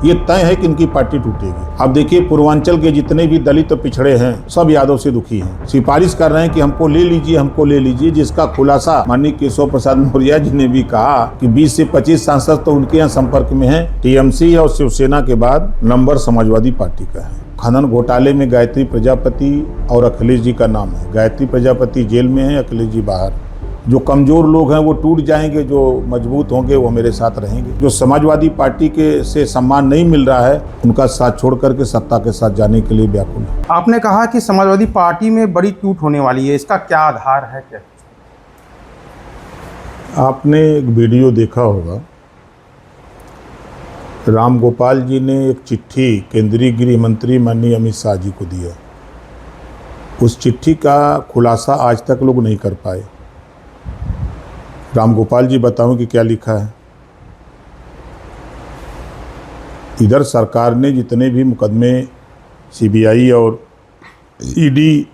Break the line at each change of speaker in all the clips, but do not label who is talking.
ये तय है कि इनकी पार्टी टूटेगी। अब देखिए, पूर्वांचल के जितने भी दलित और पिछड़े हैं सब यादव से दुखी हैं, सिफारिश कर रहे हैं कि हमको ले लीजिए, हमको ले लीजिए, जिसका खुलासा माननीय केशव प्रसाद मौर्य जी ने भी कहा कि 20 से 25 सांसद तो उनके यहाँ संपर्क में हैं। टीएमसी और शिवसेना के बाद नंबर समाजवादी पार्टी का है। खनन घोटाले में गायत्री प्रजापति और अखिलेश जी का नाम है। गायत्री प्रजापति जेल में है, अखिलेश जी बाहर। जो कमजोर लोग हैं वो टूट जाएंगे, जो मजबूत होंगे वो मेरे साथ रहेंगे। जो समाजवादी पार्टी के से सम्मान नहीं मिल रहा है उनका साथ छोड़ करके सत्ता के साथ जाने के लिए व्याकुल है।
आपने कहा कि समाजवादी पार्टी में बड़ी टूट होने वाली है, इसका क्या आधार है? क्या
आपने एक वीडियो देखा होगा, राम गोपाल जी ने एक चिट्ठी केंद्रीय गृह मंत्री माननीय अमित शाह जी को दिया। उस चिट्ठी का खुलासा आज तक लोग नहीं कर पाए। राम गोपाल जी बताऊं कि क्या लिखा है। इधर सरकार ने जितने भी मुकदमे सीबीआई और ईडी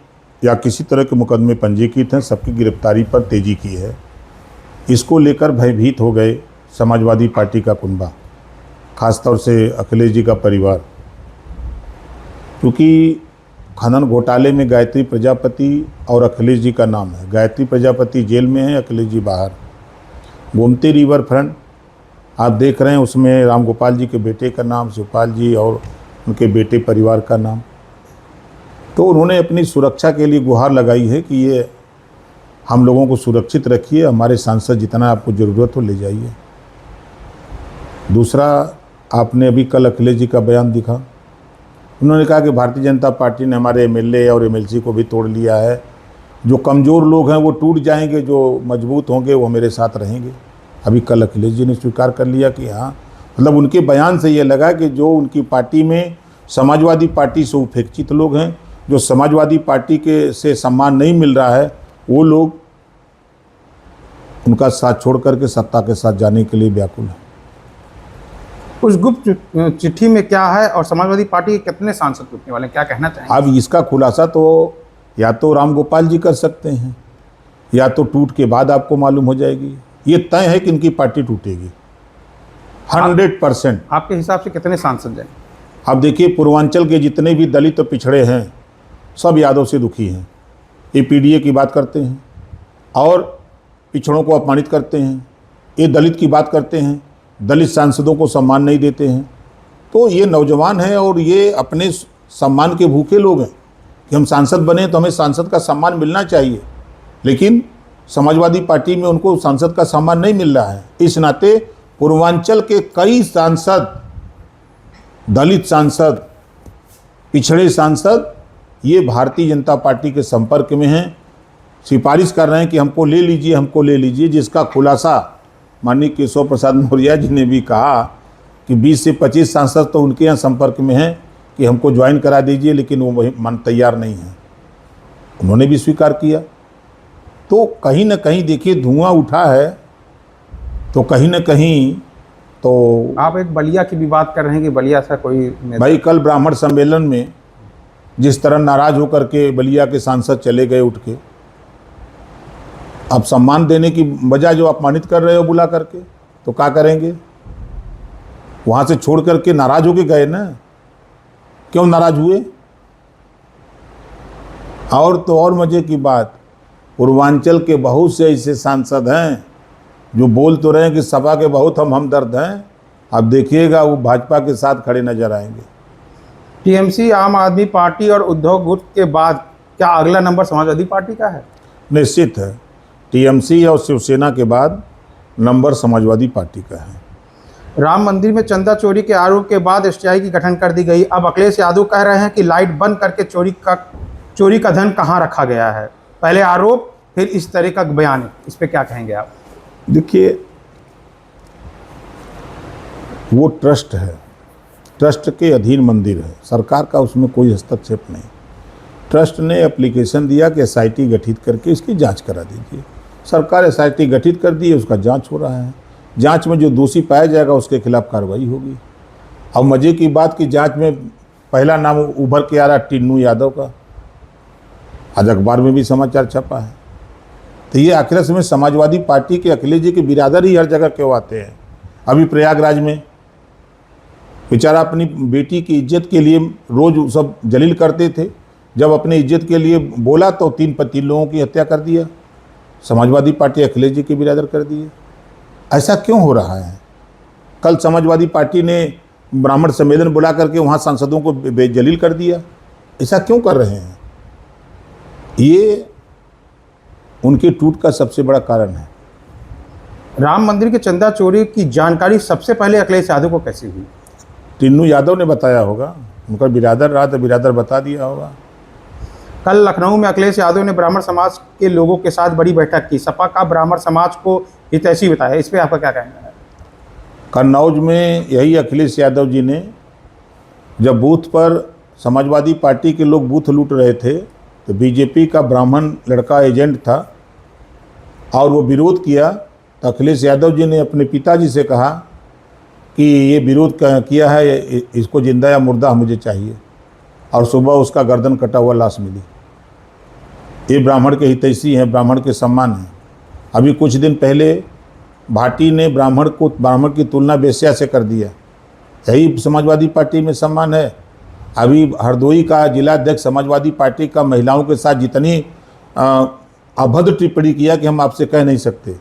या किसी तरह के मुकदमे पंजीकृत हैं सबकी गिरफ्तारी पर तेजी की है। इसको लेकर भयभीत हो गए समाजवादी पार्टी का कुनबा, खासतौर से अखिलेश जी का परिवार, क्योंकि खनन घोटाले में गायत्री प्रजापति और अखिलेश जी का नाम है। गायत्री प्रजापति जेल में है, अखिलेश जी बाहर। गोमती रिवर फ्रंट आप देख रहे हैं, उसमें राम गोपाल जी के बेटे का नाम, शिवपाल जी और उनके बेटे परिवार का नाम। तो उन्होंने अपनी सुरक्षा के लिए गुहार लगाई है कि ये हम लोगों को सुरक्षित रखिए, हमारे सांसद जितना आपको ज़रूरत हो ले जाइए। दूसरा, आपने अभी कल अखिलेश जी का बयान दिखा। उन्होंने कहा कि भारतीय जनता पार्टी ने हमारे एमएलए और एमएलसी को भी तोड़ लिया है। जो कमज़ोर लोग हैं वो टूट जाएंगे, जो मजबूत होंगे वो मेरे साथ रहेंगे। अभी कल अखिलेश जी ने स्वीकार कर लिया कि हाँ, मतलब उनके बयान से ये लगा कि जो उनकी पार्टी में समाजवादी पार्टी से उपेक्षित लोग हैं, जो समाजवादी पार्टी के से सम्मान नहीं मिल रहा है, वो लोग उनका साथ छोड़ करके सत्ता के साथ जाने के लिए व्याकुल है।
उस गुप्त चिट्ठी में क्या है और समाजवादी पार्टी के कितने सांसद टूटने वाले हैं, क्या कहना चाहेंगे?
अब इसका खुलासा तो या तो राम गोपाल जी कर सकते हैं या तो टूट के बाद आपको मालूम हो जाएगी। ये तय है कि इनकी पार्टी टूटेगी 100%।
आपके हिसाब से कितने सांसद हैं?
अब देखिए, पूर्वांचल के जितने भी दलित और पिछड़े हैं सब यादव से दुखी हैं। ये पीडीए की बात करते हैं और पिछड़ों को अपमानित करते हैं। ये दलित की बात करते हैं, दलित सांसदों को सम्मान नहीं देते हैं। तो ये नौजवान हैं और ये अपने सम्मान के भूखे लोग हैं कि हम सांसद बने तो हमें सांसद का सम्मान मिलना चाहिए, लेकिन समाजवादी पार्टी में उनको सांसद का सम्मान नहीं मिल रहा है। इस नाते पूर्वांचल के कई सांसद, दलित सांसद, पिछड़े सांसद ये भारतीय जनता पार्टी के संपर्क में हैं, सिफारिश कर रहे हैं कि हमको ले लीजिए, हमको ले लीजिए, जिसका खुलासा माननीय केशव प्रसाद मौर्य जी ने भी कहा कि 20 से 25 सांसद तो उनके यहाँ संपर्क में हैं कि हमको ज्वाइन करा दीजिए, लेकिन वो मन तैयार नहीं है। उन्होंने भी स्वीकार किया। तो कहीं ना कहीं देखिए धुआं उठा है, तो कहीं ना कहीं तो
आप एक बलिया की भी बात कर रहे हैं कि बलिया से कोई
भाई, कल ब्राह्मण सम्मेलन में जिस तरह नाराज होकर के बलिया के सांसद चले गए उठ के, अब सम्मान देने की बजाय जो अपमानित कर रहे हो बुला करके, तो क्या करेंगे? वहाँ से छोड़ करके नाराज होके गए ना। क्यों नाराज हुए? और तो और मजे की बात, पूर्वांचल के बहुत से ऐसे सांसद हैं जो बोल तो रहे हैं कि सपा के बहुत हम हमदर्द हैं। अब देखिएगा वो भाजपा के साथ खड़े नजर आएंगे।
टीएमसी, आम आदमी पार्टी और उद्धव गुट के बाद क्या अगला नंबर समाजवादी पार्टी का है?
निश्चित है, टीएमसी और शिवसेना के बाद नंबर समाजवादी पार्टी का है।
राम मंदिर में चंदा चोरी के आरोप के बाद एसटीआई की गठन कर दी गई। अब अखिलेश यादव कह रहे हैं कि लाइट बंद करके चोरी का धन कहां रखा गया है। पहले आरोप, फिर इस तरह का बयान, इस पे क्या कहेंगे आप?
देखिए, वो ट्रस्ट है, ट्रस्ट के अधीन मंदिर है, सरकार का उसमें कोई हस्तक्षेप नहीं। ट्रस्ट ने एप्लीकेशन दिया कि एसआईटी गठित करके इसकी जांच करा दीजिए। सरकार एसआईटी गठित कर दी है, उसका जांच हो रहा है। जांच में जो दोषी पाया जाएगा उसके खिलाफ कार्रवाई होगी। अब मजे की बात कि जांच में पहला नाम उभर के आ रहा टिन्नू यादव का, आज अखबार में भी समाचार छपा है। तो ये आखिर में समाजवादी पार्टी के अखिलेश जी के बिरादर ही हर जगह क्यों आते हैं? अभी प्रयागराज में बेचारा अपनी बेटी की इज्जत के लिए रोज़ सब जलील करते थे। जब अपनी इज्जत के लिए बोला तो तीन लोगों की हत्या कर दिया। समाजवादी पार्टी अखिलेश जी के बिरादर कर दिए। ऐसा क्यों हो रहा है? कल समाजवादी पार्टी ने ब्राह्मण सम्मेलन बुला करके वहाँ सांसदों को बेजलील कर दिया। ऐसा क्यों कर रहे हैं? ये उनके टूट का सबसे बड़ा कारण है।
राम मंदिर के चंदा चोरी की जानकारी सबसे पहले अखिलेश यादव को कैसे हुई?
टिन्नू यादव ने बताया होगा, उनका बिरादर रहा तो बिरादर बता दिया होगा।
कल लखनऊ में अखिलेश यादव ने ब्राह्मण समाज के लोगों के साथ बड़ी बैठक की। सपा का ब्राह्मण समाज को हितैषी बताया, इस पर आपका क्या कहना है?
कन्नौज में यही अखिलेश यादव जी ने जब बूथ पर समाजवादी पार्टी के लोग बूथ लूट रहे थे तो बीजेपी का ब्राह्मण लड़का एजेंट था और वो विरोध किया, तो अखिलेश यादव जी ने अपने पिताजी से कहा कि ये विरोध किया है, इसको जिंदा या मुर्दा मुझे चाहिए, और सुबह उसका गर्दन कटा हुआ लाश मिली। ये ब्राह्मण के हितैषी हैं, ब्राह्मण के सम्मान हैं। अभी कुछ दिन पहले भाटी ने ब्राह्मण की तुलना वेश्या से कर दिया। यही समाजवादी पार्टी में सम्मान है? अभी हरदोई का जिलाध्यक्ष समाजवादी पार्टी का महिलाओं के साथ जितनी अभद्र टिप्पणी किया कि हम आपसे कह नहीं सकते।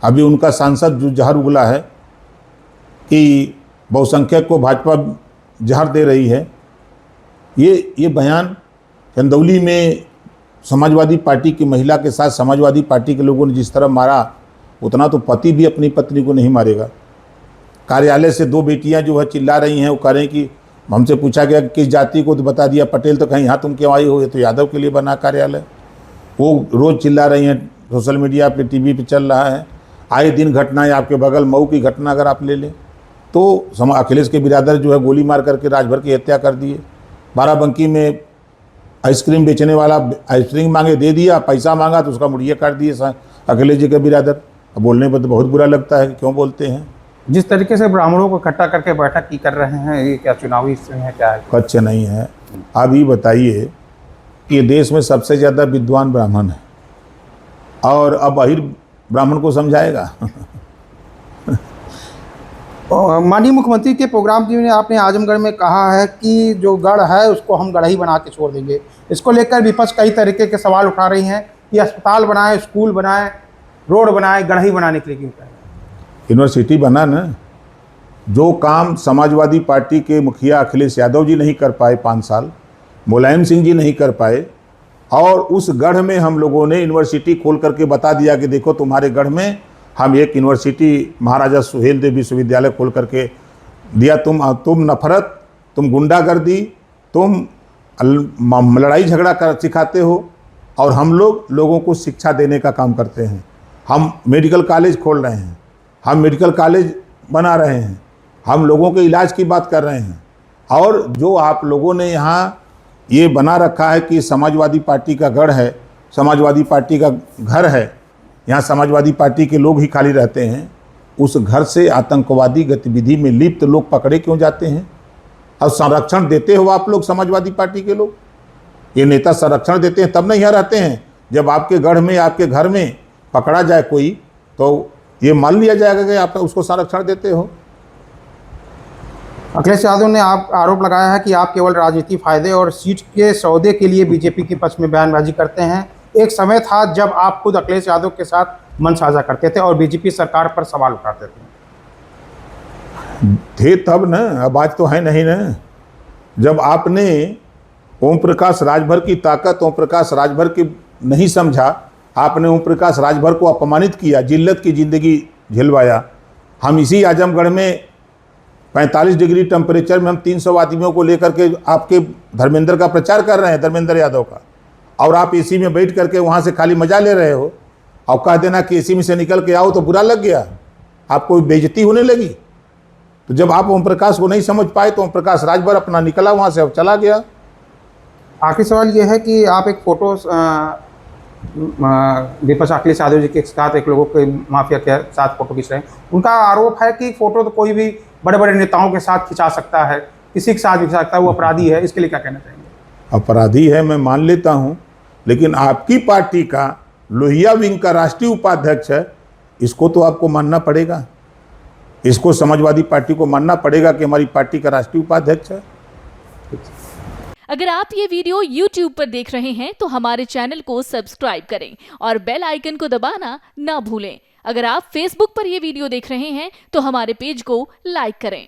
अभी उनका सांसद जो जहर उगला है कि बहुसंख्यक को भाजपा जहर दे रही है, ये बयान चंदौली में समाजवादी पार्टी की महिला के साथ समाजवादी पार्टी के लोगों ने जिस तरह मारा, उतना तो पति भी अपनी पत्नी को नहीं मारेगा। कार्यालय से दो बेटियां जो है चिल्ला रही हैं, वो कह रहे हैं कि हमसे पूछा गया कि किस जाति को, तो बता दिया पटेल, तो कहीं यहाँ तुम क्यों आई हो? ये तो यादव के लिए बना कार्यालय। वो रोज़ चिल्ला रही हैं, सोशल मीडिया पे, टीवी पे चल रहा है। आए दिन घटनाएं, आपके बगल मऊ की घटना अगर आप ले लें तो अखिलेश के बिरादर जो है गोली मार करके राजभर की हत्या कर दिए। बाराबंकी में आइसक्रीम बेचने वाला आइसक्रीम मांगे, दे दिया, पैसा मांगा तो उसका मुड़िया काट दिए अखिलेश जी के बिरादर। अब बोलने पर तो बहुत बुरा लगता है कि क्यों बोलते हैं।
जिस तरीके से ब्राह्मणों को इकट्ठा करके बैठक की कर रहे हैं, ये क्या चुनावी इसमें है, क्या है?
कच्छ नहीं है। आप ये बताइए कि ये देश में सबसे ज़्यादा विद्वान ब्राह्मण है और अब अहिर ब्राह्मण को समझाएगा?
माननीय मुख्यमंत्री के प्रोग्राम जी ने आपने आजमगढ़ में कहा है कि जो गढ़ है उसको हम गढ़ ही बना के छोड़ देंगे। इसको लेकर विपक्ष कई तरीके के सवाल उठा रही हैं कि अस्पताल बनाए, स्कूल बनाए, रोड बनाए, गढ़ ही बनाने के लिए क्यों कह रहे हैं?
यूनिवर्सिटी बना ना। जो काम समाजवादी पार्टी के मुखिया अखिलेश यादव जी नहीं कर पाए 5 साल, मुलायम सिंह जी नहीं कर पाए, और उस गढ़ में हम लोगों ने यूनिवर्सिटी खोल करके बता दिया कि देखो तुम्हारे गढ़ में हम एक यूनिवर्सिटी महाराजा सुहेल देव विश्वविद्यालय खोल करके दिया। तुम नफरत, तुम गुंडागर्दी, तुम लड़ाई झगड़ा कर सिखाते हो, और हम लोगों को शिक्षा देने का काम करते हैं। हम मेडिकल कॉलेज खोल रहे हैं, हम मेडिकल कॉलेज बना रहे हैं, हम लोगों के इलाज की बात कर रहे हैं। और जो आप लोगों ने यहाँ ये बना रखा है कि समाजवादी पार्टी का गढ़ है, समाजवादी पार्टी का घर है, यहाँ समाजवादी पार्टी के लोग ही खाली रहते हैं, उस घर से आतंकवादी गतिविधि में लिप्त लोग पकड़े क्यों जाते हैं? और संरक्षण देते हो आप लोग, समाजवादी पार्टी के लोग, ये नेता संरक्षण देते हैं तब नहीं यहाँ रहते हैं। जब आपके गढ़ में, आपके घर में पकड़ा जाए कोई, तो ये मान लिया जाएगा कि आप उसको संरक्षण देते हो।
अखिलेश यादव ने आरोप लगाया है कि आप केवल राजनीतिक फायदे और सीट के सौदे के लिए बीजेपी के पक्ष में बयानबाजी करते हैं। एक समय था जब आप खुद अखिलेश यादव के साथ मन साझा करते थे और बीजेपी सरकार पर सवाल उठाते
थे तब न, अब आज तो है नहीं न। जब आपने ओम प्रकाश राजभर की ताकत, ओम प्रकाश राजभर की नहीं समझा, आपने ओम प्रकाश राजभर को अपमानित किया, जिल्लत की ज़िंदगी झिलवाया। हम इसी आजमगढ़ में 45 डिग्री टेम्परेचर में हम 300 आदमियों को लेकर के आपके धर्मेंद्र का प्रचार कर रहे हैं, धर्मेंद्र यादव का, और आप एसी में बैठ करके वहाँ से खाली मजा ले रहे हो। और कह देना कि एसी में से निकल के आओ तो बुरा लग गया, आपको बेइज्जती होने लगी। तो जब आप ओम प्रकाश को नहीं समझ पाए तो ओम प्रकाश राजभर अपना निकला वहाँ से, अब चला गया।
आखिरी सवाल ये है कि आप एक फ़ोटो विपक्ष अखिलेश यादव जी के साथ एक लोगों के माफिया के साथ फ़ोटो खींच रहे हैं। उनका आरोप है कि फ़ोटो तो कोई भी बड़े बड़े नेताओं के साथ खिंचा सकता है, किसी के साथ भी खिंचा सकता है, वो अपराधी है। इसके लिए क्या कहना चाहेंगे?
अपराधी है, मैं मान लेता हूँ, लेकिन आपकी पार्टी का लोहिया विंग का राष्ट्रीय उपाध्यक्ष है, इसको तो आपको मानना पड़ेगा। इसको समाजवादी पार्टी को मानना पड़ेगा कि हमारी पार्टी का राष्ट्रीय उपाध्यक्ष है।
अगर आप ये वीडियो YouTube पर देख रहे हैं तो हमारे चैनल को सब्सक्राइब करें और बेल आइकन को दबाना ना भूलें। अगर आप Facebook पर ये वीडियो देख रहे हैं तो हमारे पेज को लाइक करें।